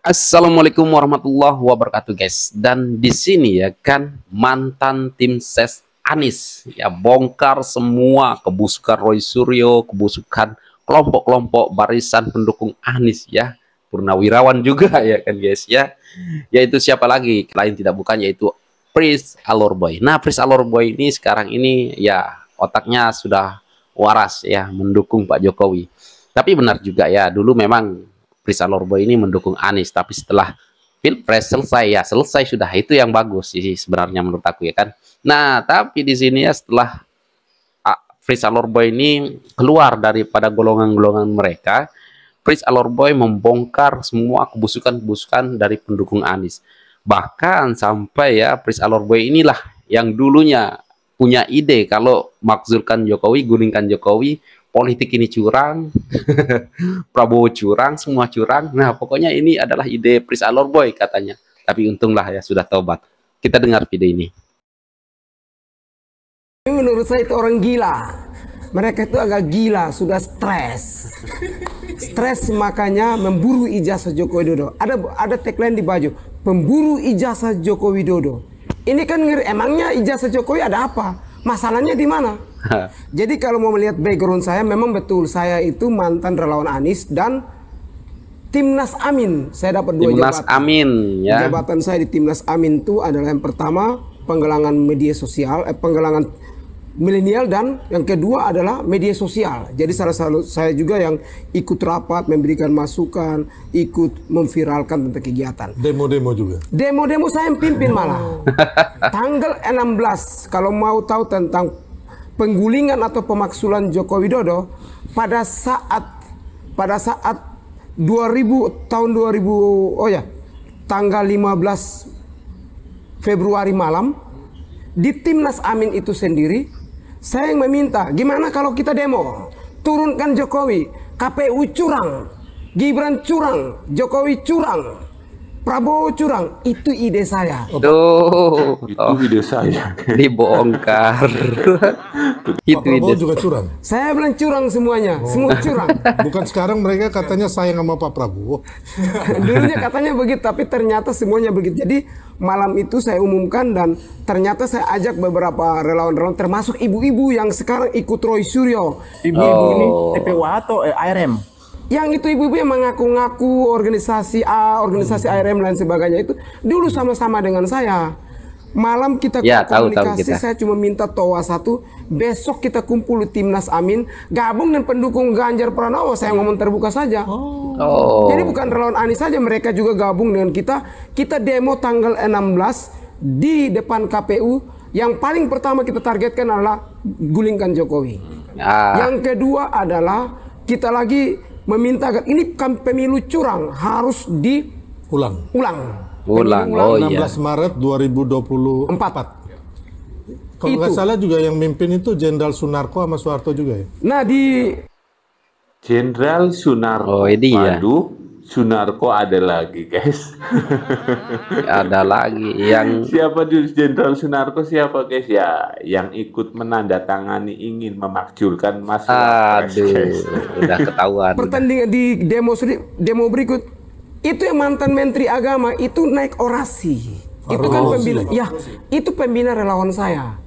Assalamualaikum warahmatullahi wabarakatuh guys. Dan di sini ya kan mantan tim ses Anies ya bongkar semua kebusukan Roy Suryo, kebusukan kelompok-kelompok barisan pendukung Anies ya. Purnawirawan juga ya kan guys ya. Yaitu siapa lagi? Lain tidak bukan yaitu Prince Alorboy. Nah, Prince Alorboy ini sekarang ini ya otaknya sudah waras ya mendukung Pak Jokowi. Tapi benar juga ya, dulu memang Prince Alorboy ini mendukung Anies, tapi setelah Pilpres selesai ya selesai sudah, itu yang bagus sih sebenarnya menurut aku ya kan. Nah, tapi di sini ya setelah Prince Alorboy ini keluar daripada golongan-golongan mereka, Prince Alorboy membongkar semua kebusukan-kebusukan dari pendukung Anies. Bahkan sampai ya Prince Alorboy inilah yang dulunya punya ide kalau makzulkan Jokowi, gulingkan Jokowi, politik ini curang, Prabowo curang, semua curang. Nah, pokoknya ini adalah ide Prince Alorboy katanya. Tapi untunglah ya sudah taubat. Kita dengar video ini. Menurut saya itu orang gila. Mereka itu agak gila, sudah stres. Stres makanya memburu ijazah Joko Widodo. Ada tagline di baju, pemburu ijazah Joko Widodo. Ini kan emangnya ijazah Jokowi ada apa? Masalahnya di mana? Jadi kalau mau melihat background saya, memang betul saya itu mantan relawan Anies dan Timnas Amin. Saya dapat dua Timnas jabatan. Amin ya. Jabatan saya di Timnas Amin itu adalah yang pertama penggalangan media sosial, penggalangan milenial, dan yang kedua adalah media sosial. Jadi saya juga yang ikut rapat, memberikan masukan, ikut memviralkan tentang kegiatan. Demo-demo juga? Demo-demo saya yang pimpin malah. Tanggal 16, kalau mau tahu tentang penggulingan atau pemaksulan Joko Widodo, pada saat 2000, tanggal 15 Februari malam, di Timnas Amin itu sendiri, saya yang meminta, gimana kalau kita demo? Turunkan Jokowi, KPU curang, Gibran curang, Jokowi curang, Prabowo curang. Itu ide saya. Tuh, Itu ide saya. dibongkar. Pak Itu Prabowo ide. juga curang? Saya bilang curang semuanya, semua curang. Bukan sekarang mereka katanya sayang sama Pak Prabowo. Dulunya katanya begitu, tapi ternyata semuanya begitu. Jadi malam itu saya umumkan dan ternyata saya ajak beberapa relawan-relawan, termasuk ibu-ibu yang sekarang ikut Roy Suryo. Ibu-ibu ini TPU atau ARM? Yang itu ibu-ibu yang mengaku-ngaku organisasi A, organisasi ARM dan sebagainya itu dulu sama-sama dengan saya. Malam kita Ya, tahu komunikasi, kita. saya cuma minta toa satu, besok kita kumpul di Timnas Amin, gabung dengan pendukung Ganjar Pranowo. Saya ngomong terbuka saja. Oh. Jadi bukan relawan Anies saja, mereka juga gabung dengan kita. Kita demo tanggal 16 di depan KPU. Yang paling pertama kita targetkan adalah gulingkan Jokowi. Ah. Yang kedua adalah kita lagi meminta agar ini pemilu curang harus Ulang. Ulang. Oh iya. 16 Maret 2024. Kalau nggak Itu. salah juga yang mimpin itu Jenderal Sunarko sama Soeharto juga ya? Nah di Jenderal Sunarko. Oh, ini ya. Waduh, Sunarko ada lagi, guys. Ada lagi yang Siapa Jenderal Sunarko siapa, guys? Ya, yang ikut menandatangani ingin memakzulkan Mas Wapres, aduh, guys. udah ketahuan. pertandingan di demo berikut itu yang mantan Menteri Agama itu naik orasi. Itu kan Orasi. pembina, ya itu pembina relawan saya.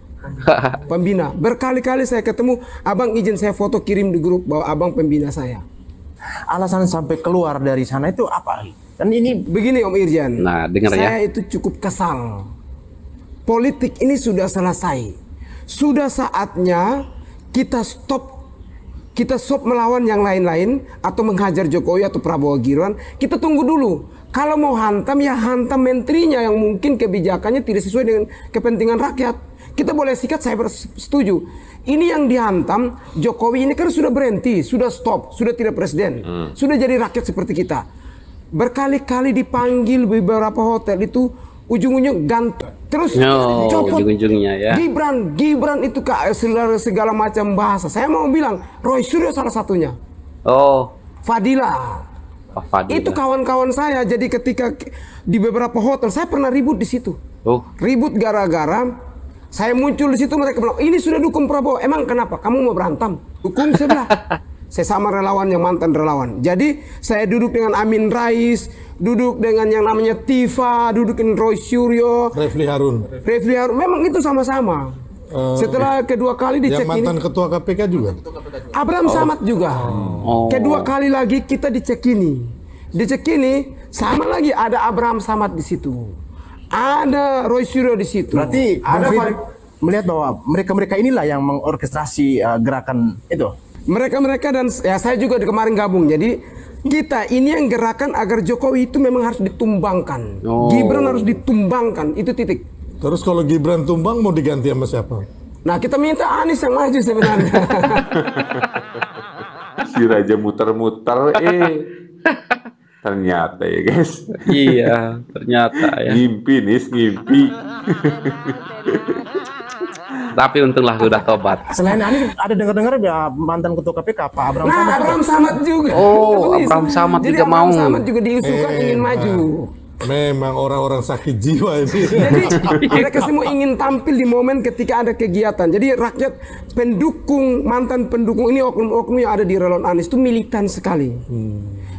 Pembina, berkali-kali saya ketemu, abang izin saya foto kirim di grup bahwa abang pembina saya. Alasan sampai keluar dari sana itu apa? Dan ini Begini Om Irjan, Nah, dengar ya. saya itu cukup kesal. Politik ini sudah selesai. Sudah saatnya kita stop melawan yang lain-lain atau menghajar Jokowi atau Prabowo Gibran. Kita tunggu dulu. Kalau mau hantam ya hantam menterinya yang mungkin kebijakannya tidak sesuai dengan kepentingan rakyat. Kita boleh sikat, saya setuju. Ini yang dihantam Jokowi ini kan sudah berhenti, sudah stop, sudah tidak presiden, sudah jadi rakyat seperti kita. Berkali-kali dipanggil beberapa hotel itu ujung-ujung gantung. Terus No, copot ujung-ujungnya ya. Gibran itu segala macam bahasa. Saya mau bilang Roy Suryo salah satunya. Oh, Fadila. Pak Fadil. Itu kawan-kawan saya. Jadi ketika di beberapa hotel saya pernah ribut di situ. Oh, Ribut gara-gara saya muncul di situ, mereka bilang ini sudah dukung Prabowo. Emang kenapa? Kamu mau berantem? Dukung, saya bilang. sesama relawan yang mantan relawan. Jadi saya duduk dengan Amin Rais, duduk dengan yang namanya Tifa, duduk dengan Roy Suryo, Refli Harun. memang itu sama-sama. Setelah kedua kali dicek Yang mantan ketua KPK juga. Abraham Samad juga. Kedua kali lagi kita dicek ini. Dicek ini sama lagi ada Abraham Samad di situ. Ada Roy Suryo di situ. Berarti Bang ada Frit melihat bahwa mereka-mereka inilah yang mengorkestrasi gerakan itu. mereka dan ya saya juga kemarin gabung. Jadi kita ini yang gerakan agar Jokowi itu memang harus ditumbangkan. Gibran harus ditumbangkan, itu titik. Terus kalau Gibran tumbang mau diganti sama siapa? Nah kita minta Anies yang maju sebenarnya. Si Raja muter-muter, ternyata ya guys. Iya, ternyata ya. Ngimpi nih, ngimpi. Tapi untunglah sudah tobat. Selain Anies ada dengar-dengar ya mantan ketua KPK Pak Abraham Nah Samad. Abraham Samad juga. Abraham Samad Jadi juga Abraham mau. Samad juga diusulkan ingin maju. Memang orang-orang sakit jiwa ini. Jadi mereka semua ingin tampil di momen ketika ada kegiatan. Jadi rakyat pendukung, mantan pendukung ini oknum-oknum yang ada di relawan Anies itu militan sekali.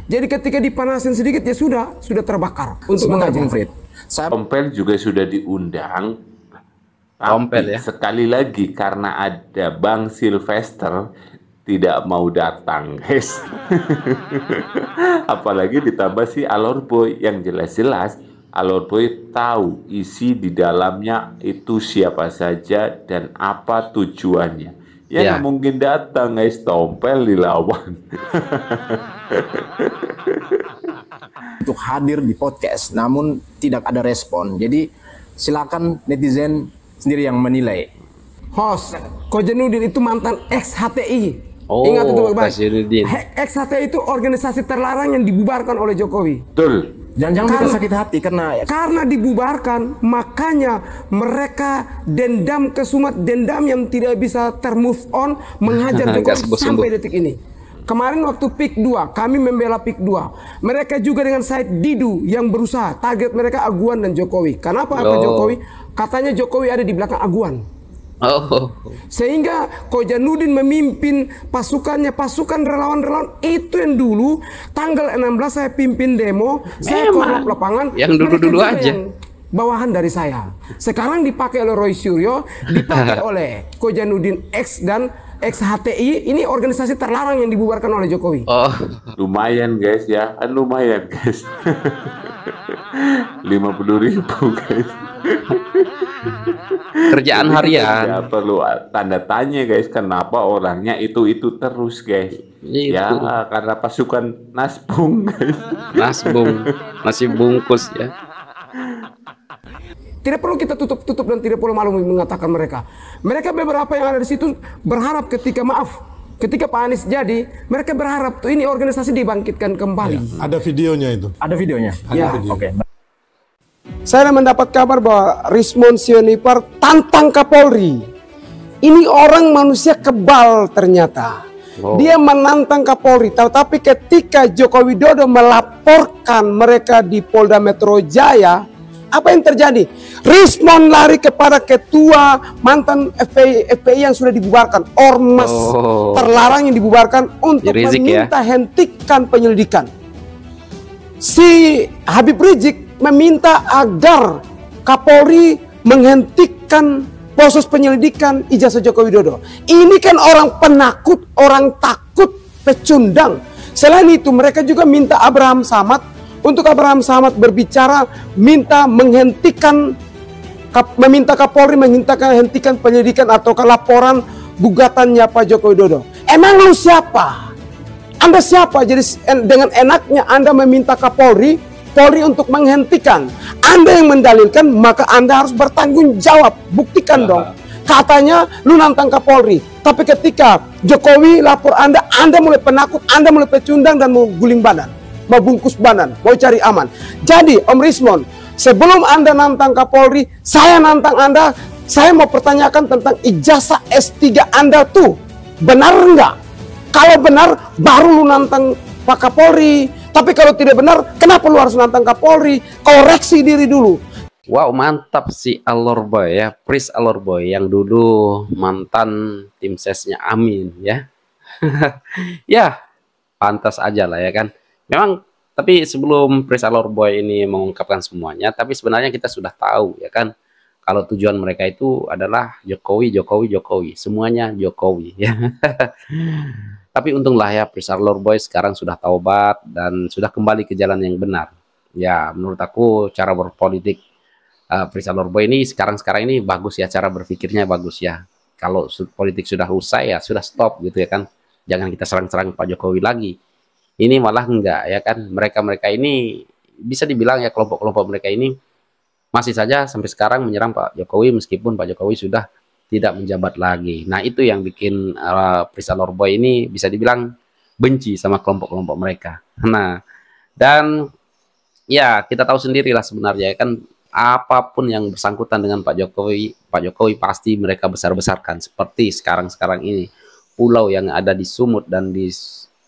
Jadi ketika dipanasin sedikit ya sudah terbakar untuk Sebentar mengajar. Bang Frit. Saya Tompel juga sudah diundang. Tompel Tapi ya. sekali lagi karena ada Bang Sylvester tidak mau datang, guys. Apalagi ditambah si Alor Boy yang jelas-jelas Alor Boy tahu isi di dalamnya itu siapa saja dan apa tujuannya. Ya nggak mungkin datang, guys. Tompel dilawan. untuk hadir di podcast namun tidak ada respon. Jadi silakan netizen sendiri yang menilai. Host, Kojenudin itu mantan ex-HTI. Oh, Ingat itu baik-baik. Kojenudin. Ex-HTI itu organisasi terlarang yang dibubarkan oleh Jokowi. Betul. Jangan kita sakit hati Karena dibubarkan, makanya mereka dendam kesumat, dendam yang tidak bisa termove on, menghajar Nggak Jokowi sembuh-sembuh. sampai detik ini. Kemarin waktu PIK 2, kami membela PIK 2. Mereka juga dengan Said Didu yang berusaha, target mereka Aguan dan Jokowi. Kenapa apa Jokowi? Katanya Jokowi ada di belakang Aguan. Sehingga Kojanudin memimpin pasukannya, pasukan relawan-relawan itu yang dulu tanggal 16 saya pimpin demo, saya korup lapangan. Yang dulu-dulu mereka juga aja. yang bawahan dari saya. Sekarang dipakai oleh Roy Suryo, dipakai oleh Kojanudin X dan ex-HTI. Ini organisasi terlarang yang dibubarkan oleh Jokowi. Lumayan guys ya, kan lumayan guys. 50.000 guys. Kerjaan harian. Ya perlu tanda tanya guys, kenapa orangnya itu terus guys? Itu. Ya karena pasukan Nasbung guys. Nasbung, nasi bungkus ya. Tidak perlu kita tutup dan tidak perlu malu mengatakan mereka. Mereka beberapa yang ada di situ berharap ketika ketika Pak Anies jadi, mereka berharap tuh ini organisasi dibangkitkan kembali. Ada videonya itu. Ada videonya. Ya. Oke. Saya mendapat kabar bahwa Rismon Sianipar tantang Kapolri. Ini orang manusia kebal ternyata. Dia menantang Kapolri. Tetapi ketika Joko Widodo melaporkan mereka di Polda Metro Jaya, apa yang terjadi? Rismon lari kepada ketua mantan FPI yang sudah dibubarkan. Ormas terlarang yang dibubarkan untuk meminta hentikan penyelidikan. Si Habib Rizik meminta agar Kapolri menghentikan proses penyelidikan ijazah Joko Widodo. Ini kan orang penakut, orang takut, pecundang. Selain itu mereka juga minta Abraham Samad untuk Abraham Samad berbicara, meminta Kapolri menghentikan penyelidikan atau laporan gugatannya Pak Joko Widodo. Emang lu siapa? Anda siapa? Jadi dengan enaknya Anda meminta Polri untuk menghentikan. Anda yang mendalilkan, maka Anda harus bertanggung jawab. Buktikan dong. Katanya lu nantang Kapolri. Tapi ketika Jokowi lapor Anda mulai penakut, Anda mulai pecundang dan mau guling badan. Mau bungkus badan, mau cari aman. Jadi Om Rismon, sebelum Anda nantang Kapolri, saya nantang Anda. Saya mau pertanyakan tentang ijazah S3 Anda tuh. Benar enggak? Kalau benar, baru lu nantang Pak Kapolri. Tapi kalau tidak benar, kenapa lu harus nantang Kapolri? Koreksi diri dulu. Wow, mantap si Alor Boy ya, Pris Alor Boy yang dulu mantan tim sesnya Amin ya. Ya, pantas aja lah ya kan. Memang, tapi sebelum Prince Alor Boy ini mengungkapkan semuanya, tapi sebenarnya kita sudah tahu ya kan, kalau tujuan mereka itu adalah Jokowi, Jokowi, Jokowi, semuanya Jokowi ya. Tapi untunglah ya Prince Alor Boy sekarang sudah taubat dan sudah kembali ke jalan yang benar. Ya, menurut aku cara berpolitik Prince Alor Boy ini sekarang ini bagus ya, cara berpikirnya bagus ya. Kalau politik sudah usai ya sudah stop gitu ya kan. Jangan kita serang-serang Pak Jokowi lagi. Ini malah enggak ya kan. Mereka-mereka ini bisa dibilang ya, kelompok-kelompok mereka ini masih saja sampai sekarang menyerang Pak Jokowi meskipun Pak Jokowi sudah tidak menjabat lagi. Nah, itu yang bikin Prince Alor Boy ini bisa dibilang benci sama kelompok-kelompok mereka. Nah, dan ya kita tahu sendirilah sebenarnya ya kan, apapun yang bersangkutan dengan Pak Jokowi pasti mereka besar-besarkan seperti sekarang-sekarang ini. Pulau yang ada di Sumut dan di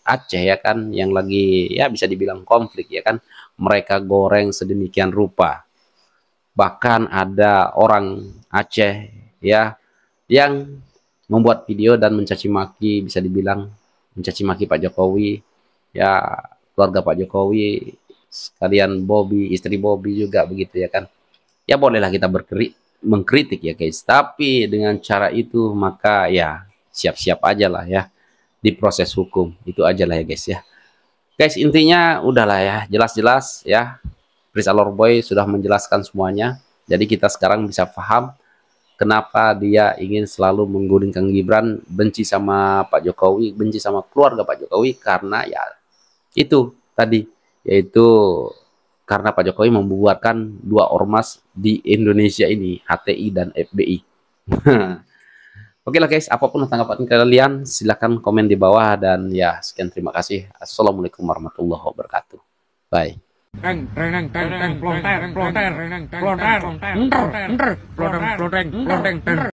Aceh ya kan, yang lagi ya bisa dibilang konflik ya kan, mereka goreng sedemikian rupa. Bahkan ada orang Aceh ya yang membuat video dan mencaci maki, bisa dibilang mencaci maki Pak Jokowi ya, keluarga Pak Jokowi sekalian Bobby, istri Bobby juga begitu ya kan. Ya bolehlah kita mengkritik ya guys, tapi dengan cara itu maka ya siap-siap aja lah ya di proses hukum, itu aja lah ya guys ya. Guys, intinya udahlah ya, jelas-jelas ya Prince Alor Boy sudah menjelaskan semuanya. Jadi kita sekarang bisa paham kenapa dia ingin selalu menggulingkan Gibran, benci sama Pak Jokowi, benci sama keluarga Pak Jokowi, karena ya itu tadi, yaitu karena Pak Jokowi membubarkan dua ormas di Indonesia ini, HTI dan FBI. Oke lah guys, apapun tanggapan kalian silahkan komen di bawah, dan ya sekian, terima kasih. Assalamualaikum warahmatullahi wabarakatuh. Bye.